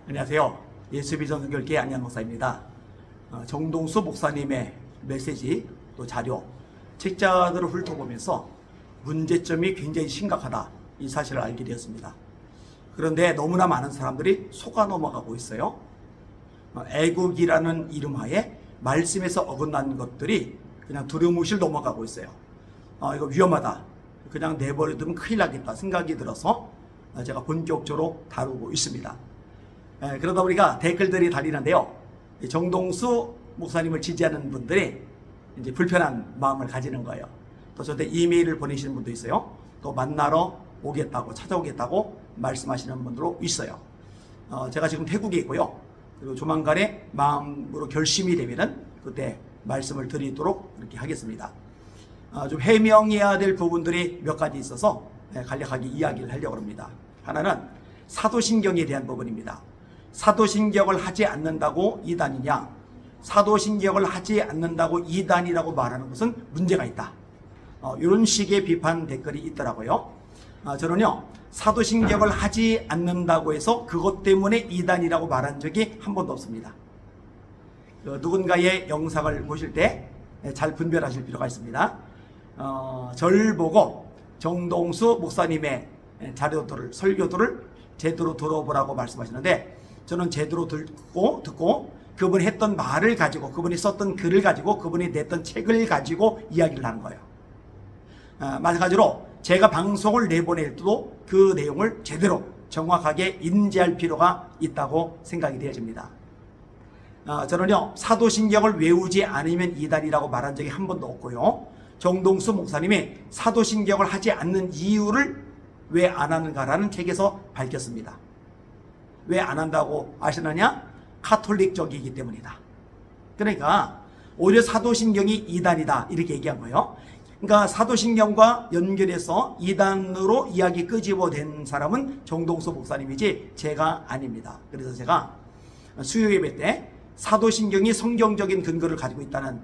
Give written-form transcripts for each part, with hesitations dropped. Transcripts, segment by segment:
안녕하세요. 예수비전 선교회 안양 목사입니다. 정동수 목사님의 메시지 또 자료, 책자들을 훑어보면서 문제점이 굉장히 심각하다 이 사실을 알게 되었습니다. 그런데 너무나 많은 사람들이 속아 넘어가고 있어요. 애국이라는 이름하에 말씀에서 어긋난 것들이 그냥 두루뭉실 넘어가고 있어요. 이거 위험하다. 그냥 내버려두면 큰일 나겠다 생각이 들어서 제가 본격적으로 다루고 있습니다. 그러다 보니까 댓글들이 달리는데요. 정동수 목사님을 지지하는 분들이 이제 불편한 마음을 가지는 거예요. 또 저한테 이메일을 보내시는 분도 있어요. 또 만나러 오겠다고, 찾아오겠다고 말씀하시는 분들도 있어요. 제가 지금 태국에 있고요. 그리고 조만간에 마음으로 결심이 되면은 그때 말씀을 드리도록 이렇게 하겠습니다. 좀 해명해야 될 부분들이 몇 가지 있어서 간략하게 이야기를 하려고 합니다. 하나는 사도신경에 대한 부분입니다. 사도신경을 하지 않는다고 이단이냐, 사도신경을 하지 않는다고 이단이라고 말하는 것은 문제가 있다. 이런 식의 비판 댓글이 있더라고요. 저는요, 사도신경을 하지 않는다고 해서 그것 때문에 이단이라고 말한 적이 한 번도 없습니다. 누군가의 영상을 보실 때 잘 분별하실 필요가 있습니다. 저를 보고 정동수 목사님의 자료들을, 설교들을 제대로 들어보라고 말씀하시는데, 저는 제대로 듣고 그분이 했던 말을 가지고, 그분이 썼던 글을 가지고, 그분이 냈던 책을 가지고 이야기를 하는 거예요. 마찬가지로 제가 방송을 내보낼 때도 그 내용을 제대로 정확하게 인지할 필요가 있다고 생각이 되어집니다. 저는요, 사도신경을 외우지 않으면 이단이라고 말한 적이 한 번도 없고요. 정동수 목사님이 사도신경을 하지 않는 이유를 왜 안 하는가라는 책에서 밝혔습니다. 왜 안 한다고 아시느냐? 카톨릭적이기 때문이다. 그러니까 오히려 사도신경이 이단이다 이렇게 얘기한 거예요. 그러니까 사도신경과 연결해서 이단으로 이야기 끄집어낸 사람은 정동수 목사님이지 제가 아닙니다. 그래서 제가 수요예배 때 사도신경이 성경적인 근거를 가지고 있다는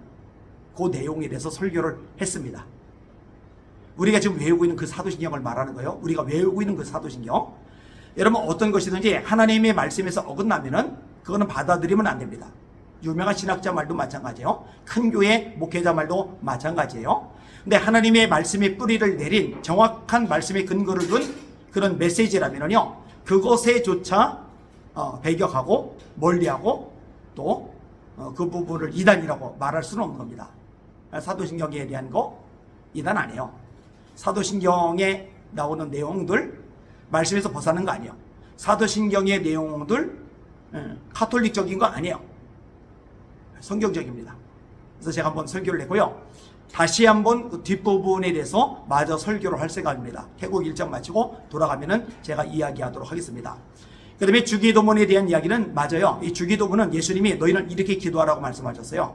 그 내용에 대해서 설교를 했습니다. 우리가 지금 외우고 있는 그 사도신경을 말하는 거예요. 우리가 외우고 있는 그 사도신경, 여러분 어떤 것이든지 하나님의 말씀에서 어긋나면은 그거는 받아들이면 안 됩니다. 유명한 신학자 말도 마찬가지예요. 큰 교회 목회자 말도 마찬가지예요. 근데 하나님의 말씀의 뿌리를 내린 정확한 말씀의 근거를 둔 그런 메시지라면요, 그것에조차 배격하고 멀리하고 또 그 부분을 이단이라고 말할 수는 없는 겁니다. 사도신경에 대한 거 이단 아니에요. 사도신경에 나오는 내용들 말씀에서 벗어나는 거 아니에요. 사도신경의 내용들 카톨릭적인 거 아니에요. 성경적입니다. 그래서 제가 한번 설교를 했고요. 다시 한번 그 뒷부분에 대해서 마저 설교를 할 생각입니다. 태국 일정 마치고 돌아가면은 제가 이야기하도록 하겠습니다. 그 다음에 주기도문에 대한 이야기는 맞아요. 이 주기도문은 예수님이 너희는 이렇게 기도하라고 말씀하셨어요.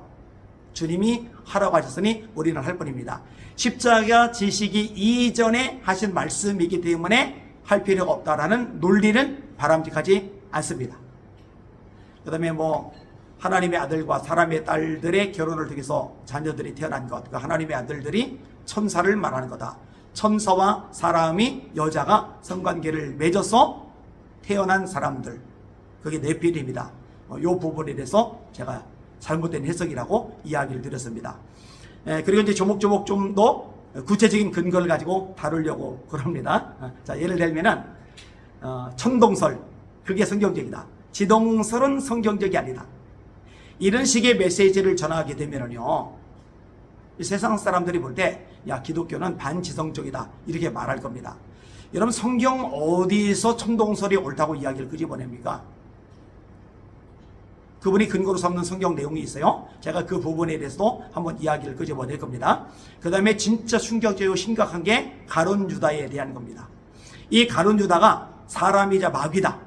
주님이 하라고 하셨으니 우리는 할 뿐입니다. 십자가 지시기 이전에 하신 말씀이기 때문에 할 필요가 없다라는 논리는 바람직하지 않습니다. 그 다음에 하나님의 아들과 사람의 딸들의 결혼을 통해서 자녀들이 태어난 것, 그 하나님의 아들들이 천사를 말하는 거다. 천사와 사람이, 여자가 성관계를 맺어서 태어난 사람들, 그게 네피림이다. 이 부분에 대해서 제가 잘못된 해석이라고 이야기를 드렸습니다. 그리고 이제 조목조목 좀 더 구체적인 근거를 가지고 다루려고 그럽니다. 자, 예를 들면은 천동설, 그게 성경적이다. 지동설은 성경적이 아니다. 이런 식의 메시지를 전하게 되면은요, 세상 사람들이 볼 때, 야, 기독교는 반지성적이다 이렇게 말할 겁니다. 여러분, 성경 어디서 천동설이 옳다고 이야기를 끄집어냅니까? 그분이 근거로 삼는 성경 내용이 있어요. 제가 그 부분에 대해서도 한번 이야기를 끄집어낼 겁니다. 그 다음에 진짜 충격적이고 심각한 게 가룟 유다에 대한 겁니다. 이 가룟 유다가 사람이자 마귀다,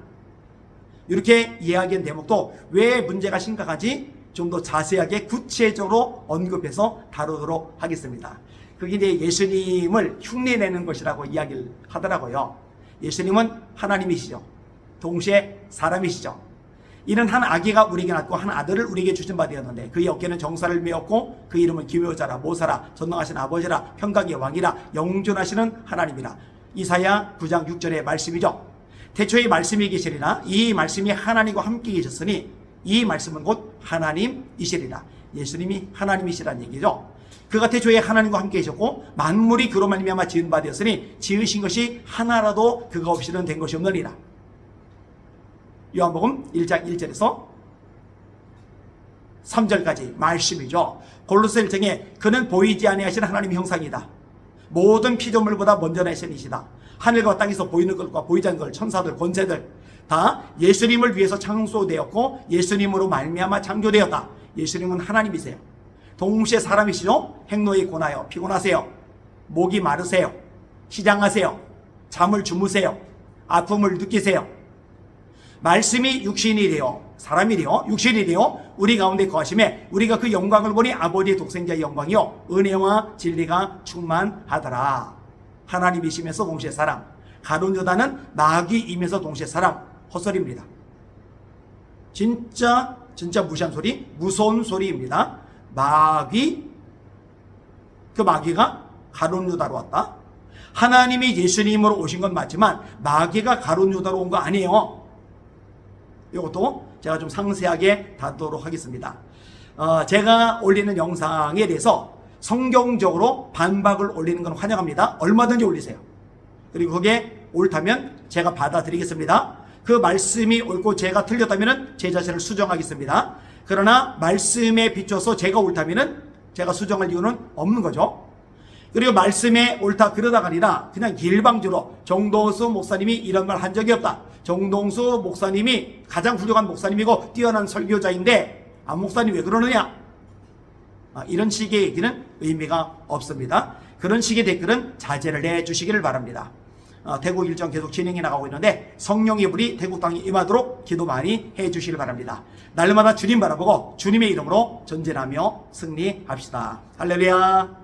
이렇게 이야기한 대목도 왜 문제가 심각한지 좀 더 자세하게 구체적으로 언급해서 다루도록 하겠습니다. 그게 이제 예수님을 흉내내는 것이라고 이야기를 하더라고요. 예수님은 하나님이시죠. 동시에 사람이시죠. 이는 한 아기가 우리에게 낳고 한 아들을 우리에게 주신 바 되었는데 그의 어깨는 정사를 메었고 그 이름은 기묘자라, 모사라, 전능하신 아버지라, 평강의 왕이라, 영존하시는 하나님이라. 이사야 9장 6절의 말씀이죠. 태초에 말씀이 계시리라. 이 말씀이 하나님과 함께 계셨으니 이 말씀은 곧 하나님이시리라. 예수님이 하나님이시라는 얘기죠. 그가 태초에 하나님과 함께 계셨고 만물이 그로 말미암아 지은 바 되었으니 지으신 것이 하나라도 그가 없이는 된 것이 없느니라. 요한복음 1장 1절에서 3절까지 말씀이죠. 골로새 1장에 그는 보이지 아니하신 하나님의 형상이다. 모든 피조물보다 먼저 나신 이시다. 하늘과 땅에서 보이는 것과 보이지 않는 것, 천사들, 권세들 다 예수님을 위해서 창조되었고 예수님으로 말미암아 창조되었다. 예수님은 하나님이세요. 동시에 사람이시죠. 행로에 고나요. 피곤하세요. 목이 마르세요. 시장하세요. 잠을 주무세요. 아픔을 느끼세요. 말씀이 육신이 되어 사람이 되어 육신이 되어 우리 가운데 거하심에 우리가 그 영광을 보니 아버지의 독생자의 영광이요 은혜와 진리가 충만하더라. 하나님이시면서 동시에 사람, 가룟 유다는 마귀이면서 동시에 사람. 헛소리입니다. 진짜 무시한 소리, 무서운 소리입니다. 그 마귀가 가룟 유다로 왔다. 하나님이 예수님으로 오신 건 맞지만 마귀가 가룟 유다로 온 거 아니에요. 이것도 제가 좀 상세하게 다루도록 하겠습니다. 제가 올리는 영상에 대해서 성경적으로 반박을 올리는 건 환영합니다. 얼마든지 올리세요. 그리고 그게 옳다면 제가 받아들이겠습니다. 그 말씀이 옳고 제가 틀렸다면 제 자신을 수정하겠습니다. 그러나 말씀에 비춰서 제가 옳다면 제가 수정할 이유는 없는 거죠. 그리고 말씀에 옳다 그러다가 아니라 그냥 일방적으로 정동수 목사님이 이런 말 한 적이 없다. 정동수 목사님이 가장 훌륭한 목사님이고 뛰어난 설교자인데 목사님 왜 그러느냐? 이런 식의 얘기는 의미가 없습니다. 그런 식의 댓글은 자제를 해주시기를 바랍니다. 태국 일정 계속 진행해 나가고 있는데 성령의 불이 태국 땅에 임하도록 기도 많이 해주시길 바랍니다. 날마다 주님 바라보고 주님의 이름으로 전진하며 승리합시다. 할렐루야.